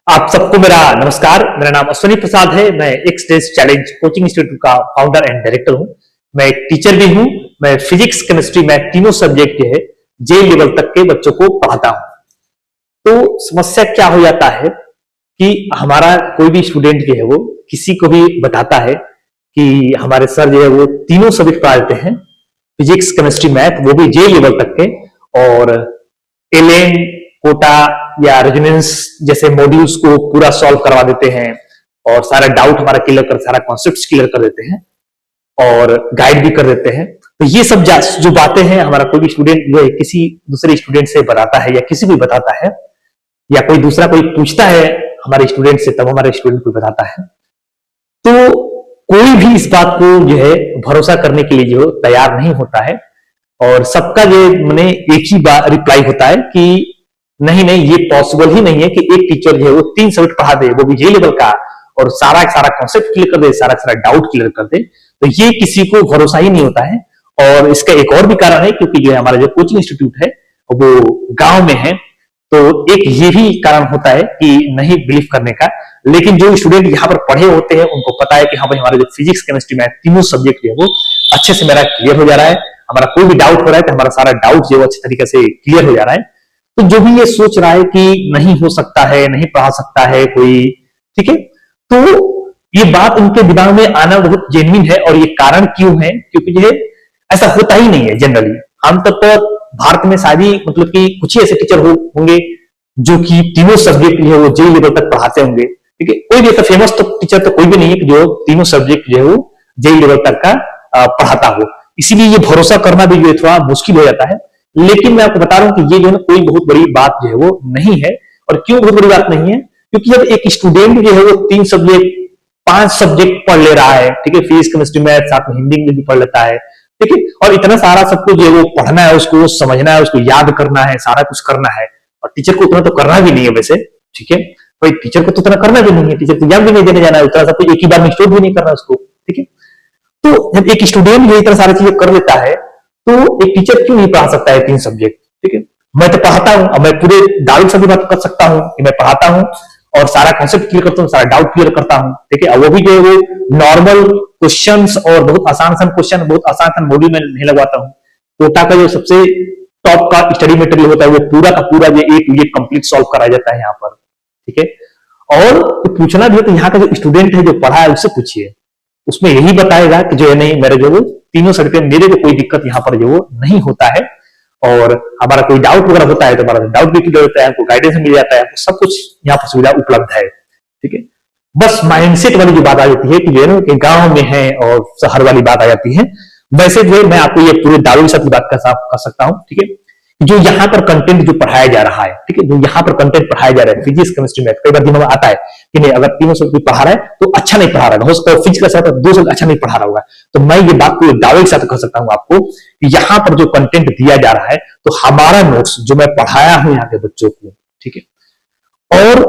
आप सबको मेरा नमस्कार। मेरा नाम अश्विनी प्रसाद है। मैं x days challenge coaching institute का फाउंडर एंड डायरेक्टर हूं। मैं एक टीचर भी हूं। मैं फिजिक्स, केमिस्ट्री, मैथ तीनों सब्जेक्ट जो है जे लेवल तक के बच्चों को पढ़ाता हूं। तो समस्या क्या हो जाता है कि हमारा कोई भी स्टूडेंट जो है वो किसी को भी बताता है कि हमारे सर जो है वो तीनों सब्जेक्ट पढ़ा देते हैं, फिजिक्स, केमिस्ट्री, मैथ, वो भी जे लेवल तक के। और एलएन, कोटा या रेजोनेंस जैसे मॉड्यूल्स को पूरा सॉल्व करवा देते हैं और सारा डाउट हमारा क्लियर कर, सारा कॉन्सेप्ट क्लियर कर देते हैं और गाइड भी कर देते हैं। तो ये सब जो बातें हैं, हमारा कोई भी स्टूडेंट जो है किसी दूसरे स्टूडेंट से बताता है या किसी भी बताता है या कोई दूसरा कोई पूछता है हमारे स्टूडेंट से, तब हमारे स्टूडेंट को बताता है। तो कोई भी इस बात को जो है भरोसा करने के लिए जो तैयार नहीं होता है और सबका जो मैंने एक ही बार रिप्लाई होता है कि नहीं नहीं, ये पॉसिबल ही नहीं है कि एक टीचर जो है वो 3 सब्जेक्ट पढ़ा दे, वो भी जे लेवल का, और सारा सारा कॉन्सेप्ट क्लियर कर दे, सारा सारा डाउट क्लियर कर दे। तो ये किसी को भरोसा ही नहीं होता है। और इसका एक और भी कारण है, क्योंकि जो है हमारा जो कोचिंग इंस्टीट्यूट है वो गांव में है, तो एक ये भी कारण होता है कि नहीं बिलीव करने का। लेकिन जो स्टूडेंट यहाँ पर पढ़े होते हैं उनको पता है कि हाँ भाई, हमारे जो फिजिक्स, केमिस्ट्री, मैथ तीनों सब्जेक्ट है वो अच्छे से मेरा क्लियर हो जा रहा है। हमारा कोई भी डाउट हो रहा है तो हमारा सारा डाउट जो अच्छे तरीके से क्लियर हो जा रहा है। तो जो भी ये सोच रहा है कि नहीं हो सकता है, नहीं पढ़ा सकता है कोई, ठीक है, तो ये बात उनके दिमाग में आना बहुत जेन्युइन है। और ये कारण क्यों है? क्योंकि जो है ऐसा होता ही नहीं है जनरली। आमतौर पर भारत में शायद ही मतलब कि कुछ ही ऐसे टीचर होंगे जो कि तीनों सब्जेक्ट जो है वो जे लेवल तक पढ़ाते होंगे। ठीक है, कोई भी ऐसा फेमस तो टीचर तो कोई भी नहीं है कि जो तीनों सब्जेक्ट जो है वो जे लेवल तक का पढ़ाता हो। इसीलिए ये भरोसा करना भी जो है थोड़ा मुश्किल हो जाता है। लेकिन मैं आपको बता रहा हूं कि ये जो है ना कोई बहुत बड़ी बात जो है वो नहीं है। और क्यों बहुत बड़ी बात नहीं है? क्योंकि जब एक स्टूडेंट जो है वो 3 सब्जेक्ट, 5 सब्जेक्ट पढ़ ले रहा है, ठीक है, फिजिक्स, केमिस्ट्री, मैथ, साथ में हिंदी इंग्लिश भी पढ़ लेता है, ठीक है, और इतना सारा सब कुछ जो है वो पढ़ना है, उसको समझना है, उसको याद करना है, सारा कुछ करना है। और टीचर को उतना तो करना भी नहीं है वैसे, ठीक है, भाई टीचर को तो उतना करना भी नहीं है, टीचर को एग्जाम भी नहीं देने जाना है, उतना सब कुछ एक ही बार में स्टोर भी नहीं करना उसको, ठीक है। तो जब एक स्टूडेंट जो इतना सारी चीजें कर लेता है तो एक टीचर क्यों नहीं पढ़ा सकता है 3 सब्जेक्ट? ठीक है, मैं तो पढ़ाता हूं और मैं पूरे दारू से भी बात कर सकता हूं कि मैं पढ़ाता हूं और सारा कॉन्सेप्ट क्लियर करता हूं, सारा डाउट क्लियर करता हूं, ठीक है। और वो भी जो है वो नॉर्मल क्वेश्चंस और बहुत आसान क्वेश्चन, बहुत आसान मॉड्यूल में नहीं लगवाता हूं। कोटा का जो सबसे टॉप का स्टडी मटेरियल होता है वो पूरा का पूरा जो ए टू जेड कंप्लीट सॉल्व कराया जाता है यहाँ पर, ठीक है। और तो पूछना भी है तो यहाँ का जो स्टूडेंट है जो पढ़ा है उससे पूछिए, उसमें यही बताएगा कि जो है नहीं, मेरे जो वो तीनों सब्जेक्ट मेरे को कोई दिक्कत यहाँ पर जो वो नहीं होता है। और हमारा कोई डाउट वगैरह होता है तो हमारा डाउट भी क्लियर होता है, हमको गाइडेंस मिल जाता है, हमको सब कुछ यहाँ पर सुविधा उपलब्ध है, ठीक है। बस माइंडसेट वाली जो बात आ जाती है कि जो है ना कि गांव में है और शहर वाली बात आ जाती है। वैसे जो है मैं आपको ये पूरे दारू के साथ बात कर सकता हूँ, ठीक है। जो यहाँ पर कंटेंट जो पढ़ाया जा रहा है, ठीक है, जो यहाँ पर कंटेंट पढ़ाया जा रहा है फिजिक्स, केमिस्ट्री, मैथ, कई बार दिमाग में आता है कि नहीं, अगर तीनों सब्जेक्ट पढ़ा रहा है तो अच्छा नहीं पढ़ा रहा है, हो सकता है फिजिक्स के साथ 2 सब्जेक्ट अच्छा नहीं पढ़ा रहा होगा। तो मैं ये बात को दावे के साथ कह सकता हूँ आपको कि यहाँ पर जो कंटेंट दिया जा रहा है तो हमारा नोट्स जो मैं पढ़ाया हूँ यहाँ के बच्चों को, ठीक है, और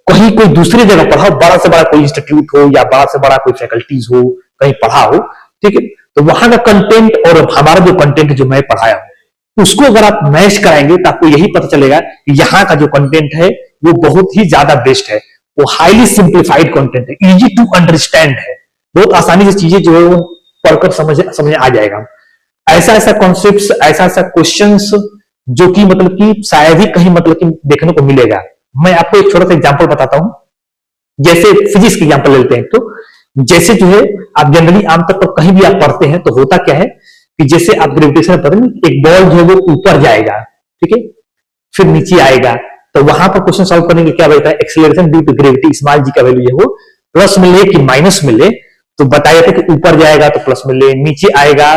कहीं कोई दूसरी जगह पढ़ा हो, बड़ा से बड़ा कोई इंस्टीट्यूट हो या बड़ा से बड़ा कोई फैकल्टीज हो, कहीं पढ़ा हो, ठीक है, तो वहां का कंटेंट और हमारा जो कंटेंट जो मैं पढ़ाया हूं उसको अगर आप मैच कराएंगे तो आपको यही पता चलेगा कि यहाँ का जो कंटेंट है वो बहुत ही ज्यादा बेस्ट है। वो हाईली सिंप्लीफाइड कंटेंट है, इजी टू अंडरस्टैंड है, बहुत आसानी से चीजें जो है वो पढ़कर समझ आ जाएगा। ऐसा ऐसा कॉन्सेप्ट, ऐसा ऐसा क्वेश्चन जो कि मतलब कि शायद ही कहीं मतलब कि देखने को मिलेगा। मैं आपको एक छोटा सा एग्जाम्पल बताता हूं। जैसे फिजिक्स की एग्जाम्पल लेते हैं, तो जैसे जो है आप जनरली आमतौर पर कहीं भी आप पढ़ते हैं तो होता क्या है कि जैसे आप ग्रेविटेशन पढ़ते हैं, एक बॉल जो है वो ऊपर जाएगा, ठीक है, फिर नीचे आएगा, तो वहां पर क्वेश्चन सॉल्व करने के क्या रहता है, acceleration due to gravity small g का वैल्यू है वो प्लस मिले कि माइनस मिले, तो बताया था कि ऊपर जाएगा तो प्लस मिले, नीचे आएगा,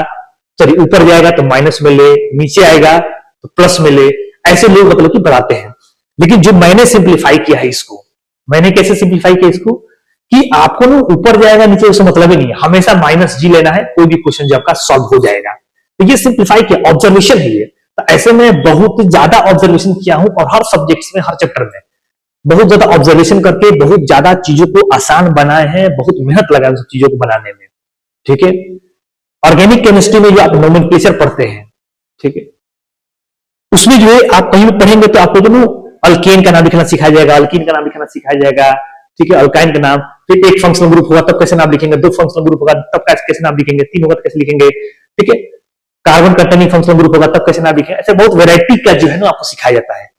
सॉरी ऊपर जाएगा तो माइनस मिले, नीचे आएगा तो प्लस मिले। ऐसे लोग मतलब कि बताते हैं। लेकिन जो मैंने सिंप्लीफाई किया है इसको, मैंने कैसे सिंप्लीफाई किया इसको कि आपको ना ऊपर जाएगा नीचे उससे मतलब ही नहीं है, हमेशा माइनस जी लेना है, कोई भी क्वेश्चन जो आपका सॉल्व हो जाएगा। तो ये सिंप्लीफाई किया, ऑब्जर्वेशन है ये। तो ऐसे में बहुत ज्यादा ऑब्जर्वेशन किया हूं और हर सब्जेक्ट्स में, हर चैप्टर में बहुत ज्यादा ऑब्जर्वेशन करके बहुत ज्यादा चीजों को आसान बनाए हैं, बहुत मेहनत लगा उन सब चीजों को बनाने में, ठीक है। ऑर्गेनिक केमिस्ट्री में जो आप नोमेनक्लेचर पढ़ते हैं, ठीक है, उसमें जो है आप कहीं भी पढ़ेंगे तो आपको जो अल्केन का नाम लिखना सिखाया जाएगा, अल्कीन का नाम लिखना सिखाया जाएगा, ठीक है, अल्काइन का नाम, फिर एक फंक्शनल ग्रुप होगा तब कैसे नाम लिखेंगे, दो फंक्शनल ग्रुप होगा तब कैसे नाम लिखेंगे, तीन होगा तो कैसे लिखेंगे, ठीक है, कार्बन कंटेनिंग फंक्शनल ग्रुप होगा तब कैसे नाम लिखेंगे, ऐसे बहुत वैरायटी का जो है ना आपको सिखाया जाता है।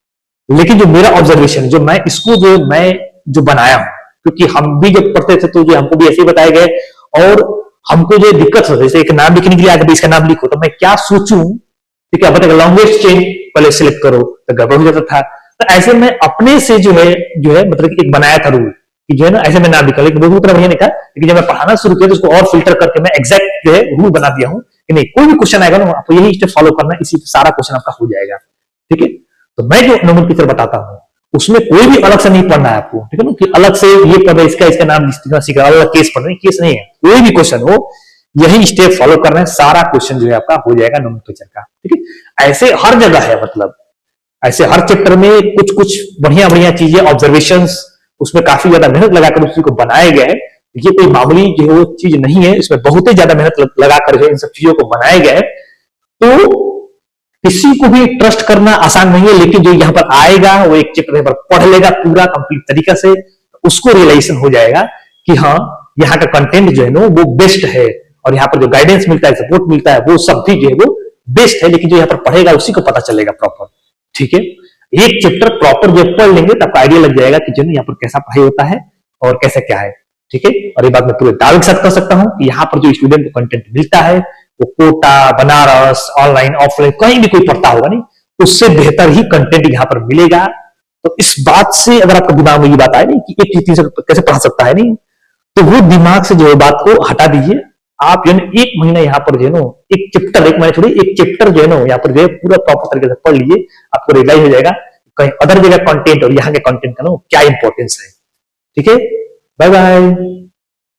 लेकिन जो मेरा ऑब्जर्वेशन, जो मैं इसको जो बनाया हूं, क्योंकि हम भी जब पढ़ते थे तो जो हमको भी ऐसे ही बताए गए, और हमको जो दिक्कत होती है, जैसे एक नाम लिखने के लिए आगे इसका नाम लिखो, तो मैं क्या सोचूं, ठीक है, अब लॉन्गेस्ट चेन पहले सिलेक्ट करो तो गड़बड़ हो जाता था। तो ऐसे में अपने से जो है मतलब एक बनाया था रूल कि जो है ना ऐसे मैं नाम लिखा, लेकिन वो उतना बढ़िया नहीं था। लेकिन जब मैं पढ़ाना शुरू किया तो उसको और फिल्टर करके मैं एग्जैक्ट जो है रूल बना दिया हूं कि नहीं, कोई भी क्वेश्चन आएगा ना आपको यही स्टेप फॉलो करना है, इसी सारा क्वेश्चन आपका हो जाएगा, ठीक है। तो मैं जो नोमेनक्लेचर बताता हूं उसमें कोई भी अलग से नहीं पढ़ना है आपको, ठीक है ना, कि अलग से ये पढ़ना, इसका नाम लिखना सीखना, अलग केस पढ़ना, केस नहीं है, कोई भी क्वेश्चन हो यही स्टेप फॉलो करना है, सारा क्वेश्चन जो है आपका हो जाएगा नोमेनक्लेचर का, ठीक है। ऐसे हर जगह है, मतलब ऐसे हर चैप्टर में कुछ कुछ बढ़िया बढ़िया चीजें, ऑब्जर्वेशंस, उसमें काफी ज्यादा मेहनत लगाकर उसी को बनाया गया है। ये कोई मामूली जो है वो चीज नहीं है, इसमें बहुत ही ज्यादा मेहनत लगाकर जो इन सब चीजों को बनाया गया है। तो किसी को भी ट्रस्ट करना आसान नहीं है, लेकिन जो यहाँ पर आएगा वो एक चैप्टर पर पढ़ लेगा पूरा कंप्लीट तरीका से, उसको रियलाइजेशन हो जाएगा कि हाँ यहाँ का कंटेंट जो है ना वो बेस्ट है, और यहाँ पर जो गाइडेंस मिलता है, सपोर्ट मिलता है, वो सब भी जो है वो बेस्ट है। लेकिन जो यहाँ पर पढ़ेगा उसी को पता चलेगा प्रॉपर, ठीक है। एक चैप्टर प्रॉपर जब पढ़ लेंगे तब आइडिया लग जाएगा कि जो यहाँ पर कैसा पढ़ाई होता है और कैसा क्या है, ठीक है। और ये बात मैं पूरे दावे के साथ कह सकता हूँ कि यहाँ पर जो स्टूडेंट को कंटेंट मिलता है वो कोटा, बनारस, ऑनलाइन ऑफलाइन कहीं भी कोई पढ़ता होगा नहीं, उससे बेहतर ही कंटेंट यहाँ पर मिलेगा। तो इस बात से अगर आपका दिमाग में ये बात आए नहीं कि एक चीज कैसे पढ़ा सकता है नहीं, तो वो दिमाग से जो है बात को हटा दीजिए। आप जो है एक महीना यहाँ पर जो है ना एक चैप्टर, एक महीना छोड़िए, एक चैप्टर जो है ना यहाँ पर जो है पूरा प्रॉपर तरीके से पढ़ लीजिए, आपको रियलाइज हो जाएगा कहीं अदर जगह कंटेंट और यहाँ के कंटेंट का ना क्या इंपॉर्टेंस है, ठीक है। Bye bye.